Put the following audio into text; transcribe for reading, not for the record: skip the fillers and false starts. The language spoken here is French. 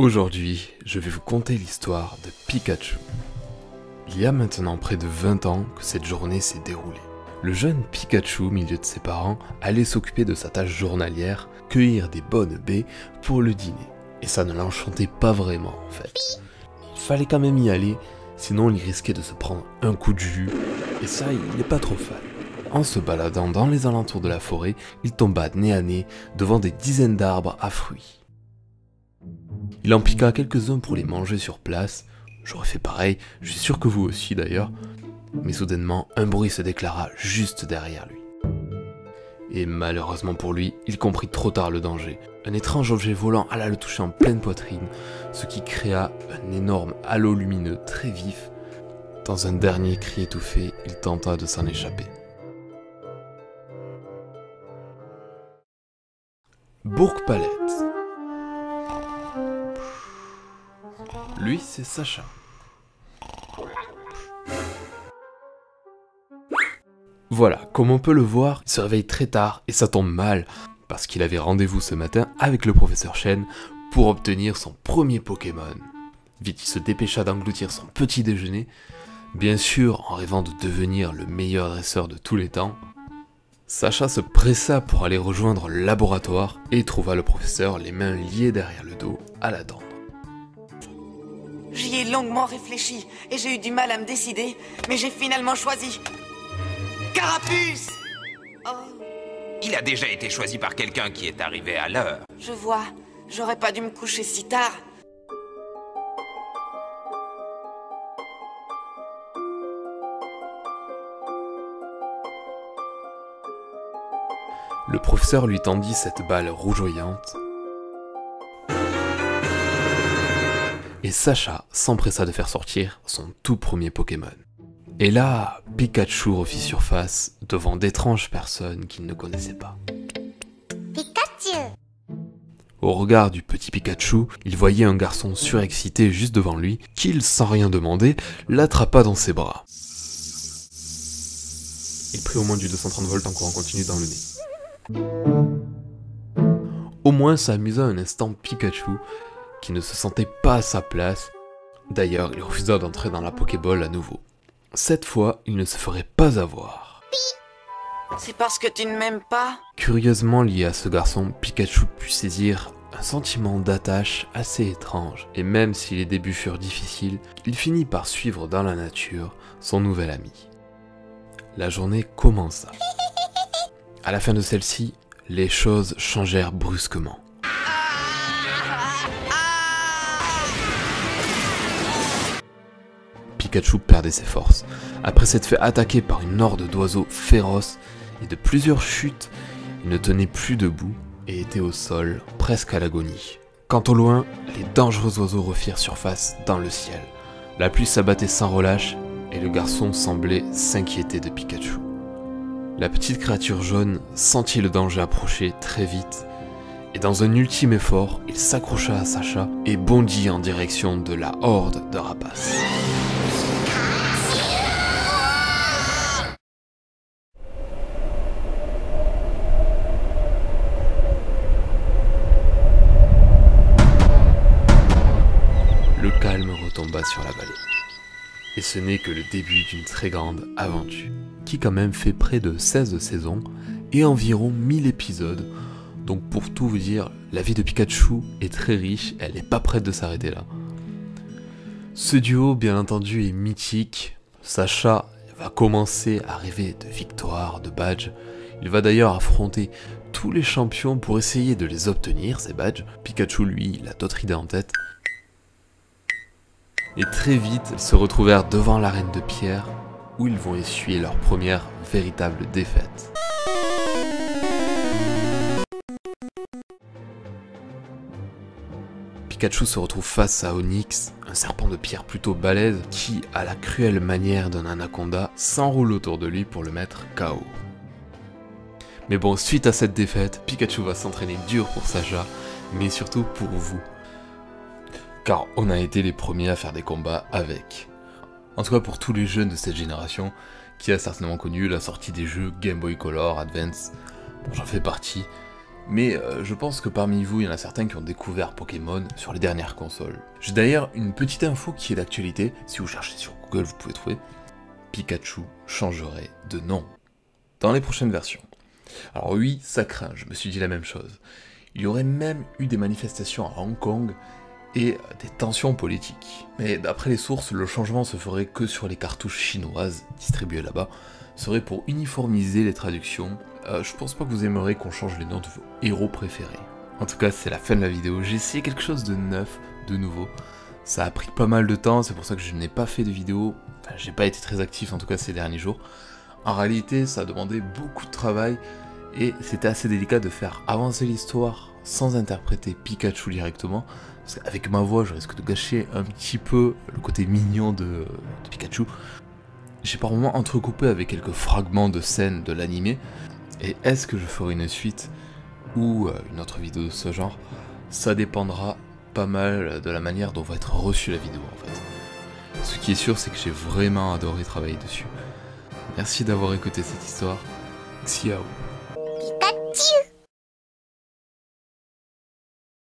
Aujourd'hui, je vais vous conter l'histoire de Pikachu. Il y a maintenant près de 20 ans que cette journée s'est déroulée. Le jeune Pikachu, au milieu de ses parents, allait s'occuper de sa tâche journalière, cueillir des bonnes baies pour le dîner. Et ça ne l'enchantait pas vraiment en fait. Il fallait quand même y aller, sinon il risquait de se prendre un coup de jus, et ça il n'est pas trop fan. En se baladant dans les alentours de la forêt, il tomba nez à nez devant des dizaines d'arbres à fruits. Il en piqua quelques-uns pour les manger sur place. J'aurais fait pareil, je suis sûr que vous aussi d'ailleurs. Mais soudainement, un bruit se déclara juste derrière lui. Et malheureusement pour lui, il comprit trop tard le danger. Un étrange objet volant alla le toucher en pleine poitrine, ce qui créa un énorme halo lumineux très vif. Dans un dernier cri étouffé, il tenta de s'en échapper. Bourg-Palette. Lui, c'est Sacha. Voilà, comme on peut le voir, il se réveille très tard et ça tombe mal, parce qu'il avait rendez-vous ce matin avec le professeur Chen pour obtenir son premier Pokémon. Vite, il se dépêcha d'engloutir son petit déjeuner, bien sûr en rêvant de devenir le meilleur dresseur de tous les temps. Sacha se pressa pour aller rejoindre le laboratoire et trouva le professeur les mains liées derrière le dos à l'attendre. J'y ai longuement réfléchi et j'ai eu du mal à me décider, mais j'ai finalement choisi... Carapuce! Oh, Il a déjà été choisi par quelqu'un qui est arrivé à l'heure. je vois. J'aurais pas dû me coucher si tard. Le professeur lui tendit cette balle rougeoyante. Et Sacha s'empressa de faire sortir son tout premier Pokémon. Et là, Pikachu refit surface devant d'étranges personnes qu'il ne connaissait pas. Pikachu! Au regard du petit Pikachu, il voyait un garçon surexcité juste devant lui, qu'il, sans rien demander, l'attrapa dans ses bras. Il prit au moins du 230 volts en courant continu dans le nez. Au moins ça amusa un instant Pikachu, qui ne se sentait pas à sa place. D'ailleurs, il refusa d'entrer dans la Pokéball à nouveau. Cette fois, il ne se ferait pas avoir. C'est parce que tu ne m'aimes pas? Curieusement lié à ce garçon, Pikachu put saisir un sentiment d'attache assez étrange. Et même si les débuts furent difficiles, il finit par suivre dans la nature son nouvel ami. La journée commença. À la fin de celle-ci, les choses changèrent brusquement. Pikachu perdait ses forces. Après s'être fait attaquer par une horde d'oiseaux féroces et de plusieurs chutes, il ne tenait plus debout et était au sol, presque à l'agonie. Quand au loin, les dangereux oiseaux refirent surface dans le ciel. La pluie s'abattait sans relâche et le garçon semblait s'inquiéter de Pikachu. La petite créature jaune sentit le danger approcher très vite et dans un ultime effort, il s'accrocha à Sacha et bondit en direction de la horde de rapaces. Le calme retomba sur la vallée. Et ce n'est que le début d'une très grande aventure, qui quand même fait près de 16 saisons et environ 1000 épisodes. Donc pour tout vous dire, la vie de Pikachu est très riche, elle n'est pas prête de s'arrêter là. Ce duo, bien entendu, est mythique. Sacha va commencer à rêver de victoires, de badges. Il va d'ailleurs affronter tous les champions pour essayer de les obtenir, ces badges. Pikachu, lui, il a d'autres idées en tête. Et très vite, ils se retrouvèrent devant l'arène de pierre, où ils vont essuyer leur première véritable défaite. Pikachu se retrouve face à Onix, un serpent de pierre plutôt balèze, qui, à la cruelle manière d'un anaconda, s'enroule autour de lui pour le mettre KO. Mais bon, suite à cette défaite, Pikachu va s'entraîner dur pour Sacha, mais surtout pour vous. Car on a été les premiers à faire des combats avec. En tout cas pour tous les jeunes de cette génération, qui a certainement connu la sortie des jeux Game Boy Color, Advance, bon, j'en fais partie, Mais je pense que parmi vous, il y en a certains qui ont découvert Pokémon sur les dernières consoles. J'ai d'ailleurs une petite info qui est d'actualité, si vous cherchez sur Google vous pouvez trouver. Pikachu changerait de nom dans les prochaines versions. Alors oui, ça craint, je me suis dit la même chose. Il y aurait même eu des manifestations à Hong Kong et des tensions politiques. Mais d'après les sources, le changement se ferait que sur les cartouches chinoises distribuées là-bas, serait pour uniformiser les traductions. Je pense pas que vous aimeriez qu'on change les noms de vos héros préférés. En tout cas, c'est la fin de la vidéo, j'ai essayé quelque chose de neuf, de nouveau. Ça a pris pas mal de temps, c'est pour ça que je n'ai pas fait de vidéo, enfin j'ai pas été très actif en tout cas ces derniers jours. En réalité, ça a demandé beaucoup de travail, et c'était assez délicat de faire avancer l'histoire sans interpréter Pikachu directement, parce qu'avec ma voix, je risque de gâcher un petit peu le côté mignon de Pikachu. J'ai par moments entrecoupé avec quelques fragments de scènes de l'animé, et est-ce que je ferai une suite ou une autre vidéo de ce genre? Ça dépendra pas mal de la manière dont va être reçue la vidéo en fait. Ce qui est sûr, c'est que j'ai vraiment adoré travailler dessus. Merci d'avoir écouté cette histoire. Xiao.